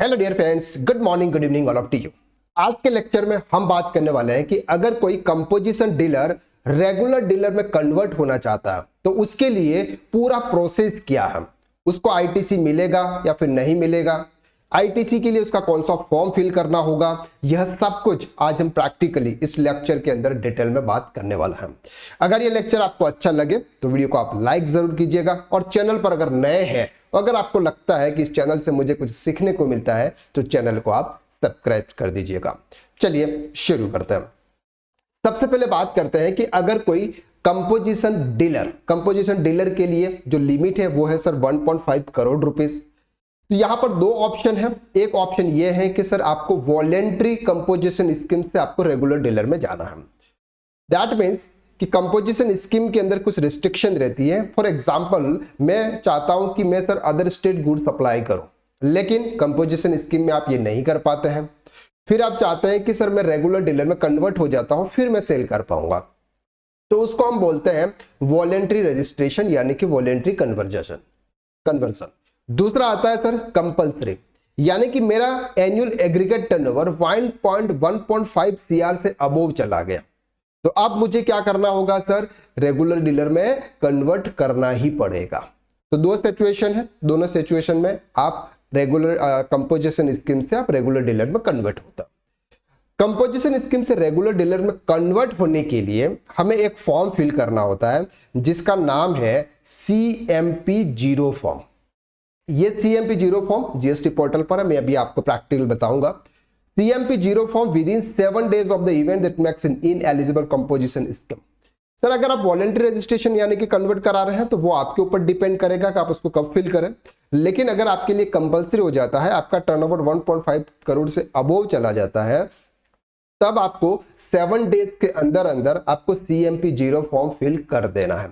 Hello dear friends, good morning, good evening all of you. आज के lecture में हम बात करने वाले हैं कि अगर कोई कंपोजिशन डीलर रेगुलर डीलर में कन्वर्ट होना चाहता है तो उसके लिए पूरा प्रोसेस क्या है, उसको आईटीसी मिलेगा या फिर नहीं मिलेगा, आईटीसी के लिए उसका कौन सा फॉर्म फिल करना होगा, यह सब कुछ आज हम प्रैक्टिकली इस लेक्चर के अंदर डिटेल में बात करने वाला है। अगर यह लेक्चर आपको अच्छा लगे तो वीडियो को आप लाइक जरूर कीजिएगा और चैनल पर अगर नए हैं, अगर आपको लगता है कि इस चैनल से मुझे कुछ सीखने को मिलता है तो चैनल को आप सब्सक्राइब कर दीजिएगा। चलिए शुरू करते हैं। सबसे पहले बात करते हैं कि अगर कोई कंपोजिशन डीलर के लिए जो लिमिट है वो है सर 1.5 करोड़ रुपीस। तो यहां पर दो ऑप्शन है। एक ऑप्शन ये है कि सर आपको वॉलेंट्री कंपोजिशन स्कीम से आपको रेगुलर डीलर में जाना है। दैट मीन्स कि कंपोजिशन स्कीम के अंदर कुछ रिस्ट्रिक्शन रहती है। फॉर एग्जांपल, मैं चाहता हूं कि मैं sir other state good supply करूं, लेकिन कंपोजिशन स्कीम में आप ये नहीं कर पाते हैं। फिर आप चाहते हैं कि सर मैं रेगुलर डीलर में कन्वर्ट हो जाता हूं, फिर मैं सेल कर पाऊंगा, तो उसको हम बोलते हैं वॉलेंट्री रजिस्ट्रेशन यानी कि वॉलेंट्री कन्वर्जन। दूसरा आता है सर कंपल्सरी, यानी कि मेरा एनुअल एग्रीगेट टर्नओवर 1.5 सीआर से अबोव चला गया, तो अब मुझे क्या करना होगा सर, रेगुलर डीलर में कन्वर्ट करना ही पड़ेगा। तो दो सिचुएशन है, दोनों सिचुएशन में आप रेगुलर कंपोजिशन स्कीम से आप रेगुलर डीलर में कन्वर्ट होता। कंपोजिशन स्कीम से रेगुलर डीलर में कन्वर्ट होने के लिए हमें एक फॉर्म फिल करना होता है जिसका नाम है CMP0 फॉर्म। ये CMP0 फॉर्म जीएसटी पोर्टल पर है, मैं अभी आपको प्रैक्टिकल बताऊंगा। CMP0 form with in 7 days of the event that makes an ineligible composition scheme. Sir अगर आप वॉलेंट्री रजिस्ट्रेशन यानी कि कन्वर्ट करा रहे हैं तो वो आपके ऊपर डिपेंड करेगा कि आप उसको कब फिल करें, लेकिन अगर आपके लिए कंपल्सरी हो जाता है, आपका टर्नओवर 1.5 करोड़ से अबोव चला जाता है, तब आपको 7 days के अंदर अंदर आपको CMP0 फॉर्म फिल कर देना है।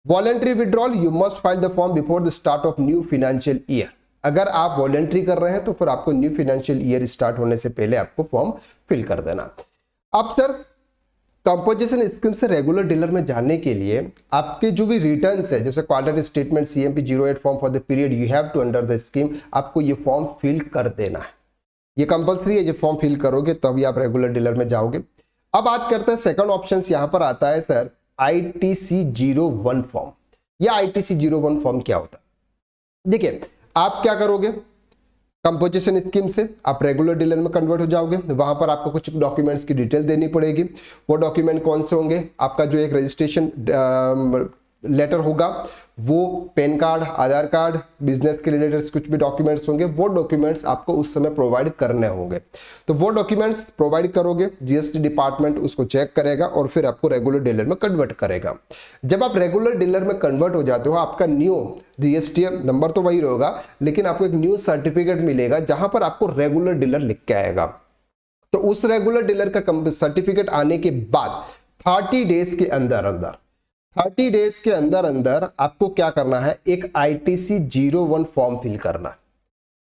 Voluntary withdrawal, you must file the form before the start of new financial year. अगर आप वॉलेंट्री कर रहे हैं तो फिर आपको न्यू फाइनेंशियल ईयर स्टार्ट होने से पहले आपको फॉर्म फिल कर देना। अब सर कंपोजिशन स्कीम से रेगुलर डीलर में जाने के लिए आपके जो भी रिटर्न्स है, जैसे quarter statement, CMP08 form for the period you have to under the scheme, आपको ये फॉर्म फिल कर देना है। ये कंपल्सरी है, ये फॉर्म फिल करोगे तभी आप रेगुलर डीलर में जाओगे। अब बात करते हैं सेकंड ऑप्शन, यहां पर आता है सर ITC01 फॉर्म। यह ITC01 फॉर्म क्या होता है? देखिए, आप क्या करोगे, कंपोजिशन स्कीम से आप रेगुलर डीलर में कन्वर्ट हो जाओगे, वहां पर आपको कुछ डॉक्यूमेंट्स की डिटेल देनी पड़ेगी। वो डॉक्यूमेंट कौन से होंगे? आपका जो एक रजिस्ट्रेशन लेटर होगा, वो पैन कार्ड, आधार कार्ड, बिजनेस के रिलेटेड कुछ भी डॉक्यूमेंट्स होंगे, वो डॉक्यूमेंट्स आपको उस समय प्रोवाइड करने होंगे। तो वो डॉक्यूमेंट्स प्रोवाइड करोगे, जीएसटी डिपार्टमेंट उसको चेक करेगा और फिर आपको रेगुलर डीलर में कन्वर्ट करेगा। जब आप रेगुलर डीलर में कन्वर्ट हो जाते हो, आपका न्यू जीएसटी नंबर तो वही रहेगा, लेकिन आपको एक न्यू सर्टिफिकेट मिलेगा जहां पर आपको रेगुलर डीलर लिख के आएगा। तो उस रेगुलर डीलर का सर्टिफिकेट आने के बाद 30 डेज के अंदर आपको क्या करना है, एक ITC01 फॉर्म फिल करना है।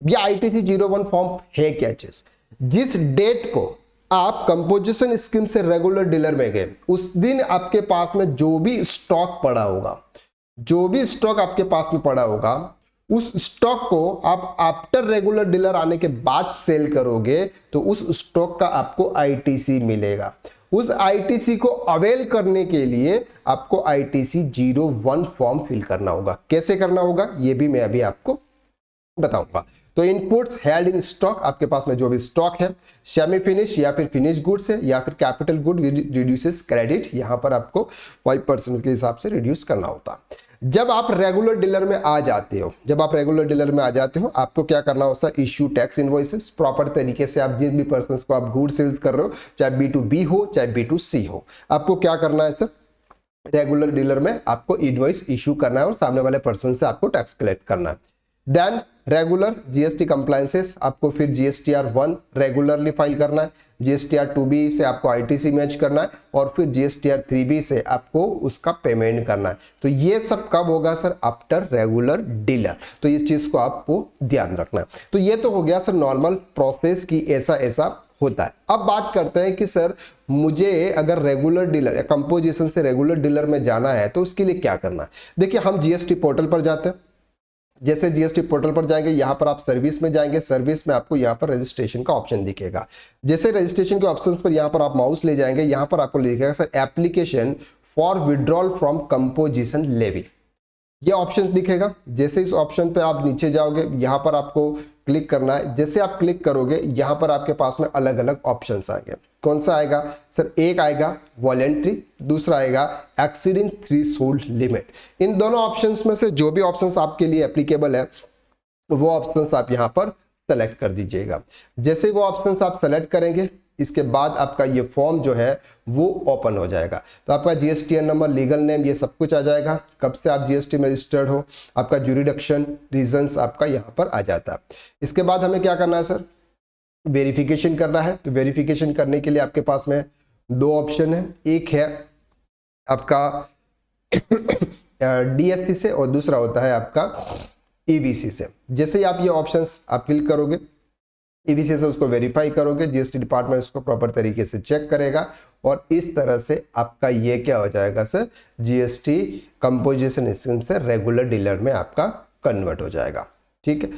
ये ITC01 फॉर्म है क्या चीज? जिस डेट को आप कंपोजिशन स्कीम से रेगुलर डीलर में गए, उस दिन आपके पास में जो भी स्टॉक आपके पास में पड़ा होगा, उस स्टॉक को आप आफ्टर रेगुलर डीलर आने के बाद सेल करोगे तो उस स्टॉक का आपको ITC मिलेगा। उस ITC को अवेल करने के लिए आपको ITC01 फॉर्म फिल करना होगा। कैसे करना होगा ये भी मैं अभी आपको बताऊंगा। तो इनपुट्स हेल्ड इन स्टॉक, आपके पास में जो भी स्टॉक है, सेमी फिनिश या फिर फिनिश गुड्स है या फिर कैपिटल गुड रिड्यूसेस क्रेडिट, यहां पर आपको 5% के हिसाब से रिड्यूस करना होता है। जब आप रेगुलर डीलर में आ जाते हो, आपको क्या करना होता है, इश्यू टैक्स इनवॉइसेस प्रॉपर तरीके से। आप जिन भी पर्सन्स को आप गुड सेल्स कर रहे हो, चाहे B2B हो चाहे B2C हो, आपको क्या करना है सर, रेगुलर डीलर में आपको इनवॉइस इश्यू करना है और सामने वाले पर्सन से आपको टैक्स कलेक्ट करना है। देन रेगुलर जीएसटी कंप्लायंसेस, आपको फिर GSTR1 रेगुलरली फाइल करना है, GSTR2B से आपको ITC मैच करना है और फिर GSTR3B से आपको उसका पेमेंट करना है। तो ये सब कब होगा सर, आफ्टर रेगुलर डीलर। तो इस चीज को आपको ध्यान रखना है। तो ये तो हो गया सर नॉर्मल प्रोसेस की ऐसा होता है। अब बात करते हैं कि सर मुझे अगर रेगुलर डीलर या कंपोजिशन से रेगुलर डीलर में जाना है तो उसके लिए क्या करना है। देखिए, हम जीएसटी पोर्टल पर जाते हैं, जैसे जीएसटी पोर्टल पर जाएंगे, यहाँ पर आप सर्विस में जाएंगे, सर्विस में आपको यहाँ पर रजिस्ट्रेशन का ऑप्शन दिखेगा। जैसे रजिस्ट्रेशन के ऑप्शन पर यहाँ पर आप माउस ले जाएंगे, यहाँ पर आपको लिखेगा sir application for withdrawal from composition levy, ये ऑप्शन दिखेगा। जैसे इस ऑप्शन पर आप नीचे जाओगे, यहाँ पर आपको क्लिक करना है। जैसे आप क्लिक करोगे, यहाँ पर आपके पास में अलग अलग ऑप्शंस आएंगे। कौन सा आएगा सर? एक आएगा वॉलेंट्री, दूसरा आएगा एक्सीडिंग थ्रेशोल्ड लिमिट। इन दोनों ऑप्शंस में से जो भी ऑप्शंस आपके लिए एप्लीकेबल है वो ऑप्शंस आप यहाँ पर सेलेक्ट कर दीजिएगा। जैसे वो ऑप्शंस आप सेलेक्ट करेंगे, इसके बाद आपका ये फॉर्म जो है वो ओपन हो जाएगा। तो आपका जीएसटीएन नंबर, लीगल नेम, ये सब कुछ आ जाएगा, कब से आप जीएसटी में रजिस्टर्ड हो, आपका ज्यूरिडिक्शन, रीजंस आपका यहाँ पर आ जाता है। इसके बाद हमें क्या करना है सर? वेरिफिकेशन करना है। तो वेरिफिकेशन करने के लिए आपके पास में दो ऑप्शन है, एक है आपका डीएससी से और दूसरा होता है आपका ईवीसी से। जैसे ही आप ये ऑप्शंस आप क्लिक करोगे, ईवीसी से उसको वेरीफाई करोगे, जीएसटी डिपार्टमेंट उसको प्रॉपर तरीके से चेक करेगा और इस तरह से आपका ये क्या हो जाएगा सर? जीएसटी कंपोजिशन स्कीम से रेगुलर डीलर में आपका कन्वर्ट हो जाएगा। ठीक है,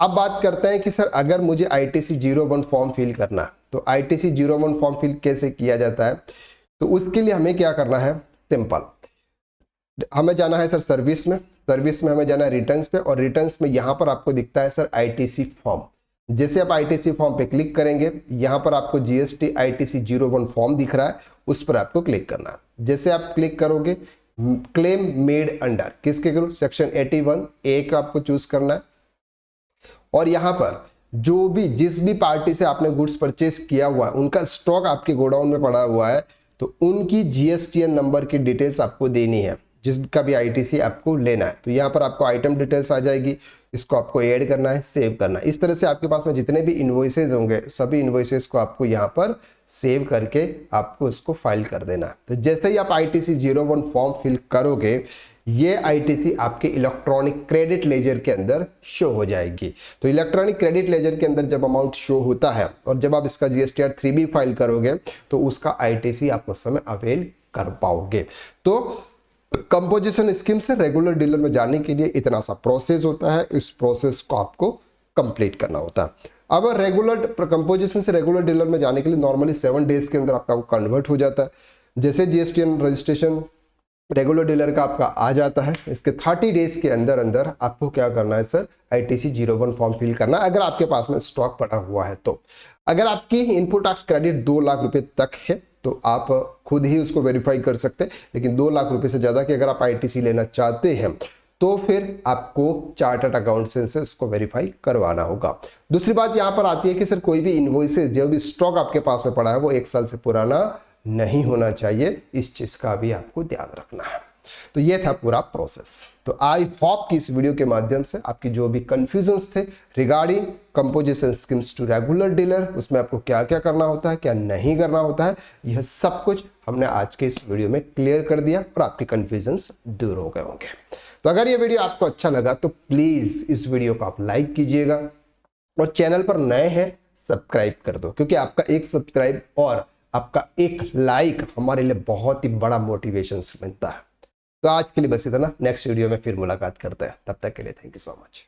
अब बात करते हैं कि सर अगर मुझे ITC 01 फॉर्म फिल करना है तो ITC 01 फॉर्म फिल कैसे किया जाता है? तो उसके लिए हमें क्या करना है? सिंपल, हमें जाना है सर सर्विस में, सर्विस में हमें जाना है रिटर्न्स पे, और रिटर्न्स में यहाँ पर आपको दिखता है सर ITC फॉर्म। जैसे आप ITC फॉर्म पे क्लिक करेंगे, यहाँ पर आपको GST ITC 01 फॉर्म दिख रहा है, उस पर आपको क्लिक करना है। जैसे आप क्लिक करोगे, क्लेम मेड अंडर किसके करूँ? सेक्शन 81A का आपको चूज करना है। और यहाँ पर जो भी जिस भी पार्टी से आपने गुड्स परचेस किया हुआ है, उनका स्टॉक आपके गोडाउन में पड़ा हुआ है, तो उनकी जीएसटीएन नंबर की डिटेल्स आपको देनी है, जिसका भी ITC आपको लेना है। तो यहाँ पर आपको आइटम डिटेल्स आ जाएगी, इसको आपको ऐड करना है, सेव करना है। इस तरह से आपके पास में जितने भी इन्वॉइसेज होंगे, सभी इन्वॉइसेज को आपको यहाँ पर सेव करके आपको इसको फाइल कर देना है। तो जैसे ही आप ITC 01 फॉर्म फिल करोगे, ये ITC आपके इलेक्ट्रॉनिक क्रेडिट लेजर के अंदर शो हो जाएगी। तो इलेक्ट्रॉनिक क्रेडिट लेजर के अंदर जब अमाउंट शो होता है और जब आप इसका GSTR 3B फाइल करोगे तो उसका ITC आप उस समय अवेल कर पाओगे। तो कंपोजिशन स्कीम से रेगुलर डीलर में जाने के लिए इतना सा प्रोसेस होता है, इस प्रोसेस को आपको कंप्लीट करना होता है। अब रेगुलर कंपोजिशन से रेगुलर डीलर में जाने के लिए नॉर्मली 7 डेज के अंदर आपका कन्वर्ट हो जाता है। जैसे GSTN रजिस्ट्रेशन रेगुलर डीलर का आपका आ जाता है, इसके 30 डेज के अंदर अंदर आपको क्या करना है सर? ITC 01 फॉर्म फिल करना है, अगर आपके पास में स्टॉक पड़ा हुआ है तो। अगर आपकी इनपुट टैक्स क्रेडिट 2 लाख रुपए तक है तो आप खुद ही उसको वेरीफाई कर सकते हैं, लेकिन 2 लाख रुपए से ज़्यादा की अगर आप ITC लेना चाहते हैं तो फिर आपको चार्टर्ड अकाउंटेंट से उसको वेरीफाई करवाना होगा। दूसरी बात यहाँ पर आती है कि सर कोई भी इनवॉइसेस, जो भी स्टॉक आपके पास में पड़ा है वो 1 साल से पुराना नहीं होना चाहिए, इस चीज का भी आपको ध्यान रखना है। तो ये था पूरा प्रोसेस। तो आई होप कि इस वीडियो के माध्यम से आपकी जो भी कंफ्यूजन्स थे regarding composition schemes to regular dealer, उसमें आपको क्या क्या करना होता है, क्या नहीं करना होता है, यह सब कुछ हमने आज के इस वीडियो में क्लियर कर दिया और आपके कंफ्यूजन्स दूर हो गए होंगे। तो अगर ये वीडियो आपको अच्छा लगा तो प्लीज इस वीडियो को आप लाइक कीजिएगा और चैनल पर नए हैं सब्सक्राइब कर दो, क्योंकि आपका एक सब्सक्राइब और आपका एक लाइक हमारे लिए बहुत ही बड़ा मोटिवेशन मिलता है। तो आज के लिए बस इतना, नेक्स्ट वीडियो में फिर मुलाकात करते हैं, तब तक के लिए थैंक यू सो मच।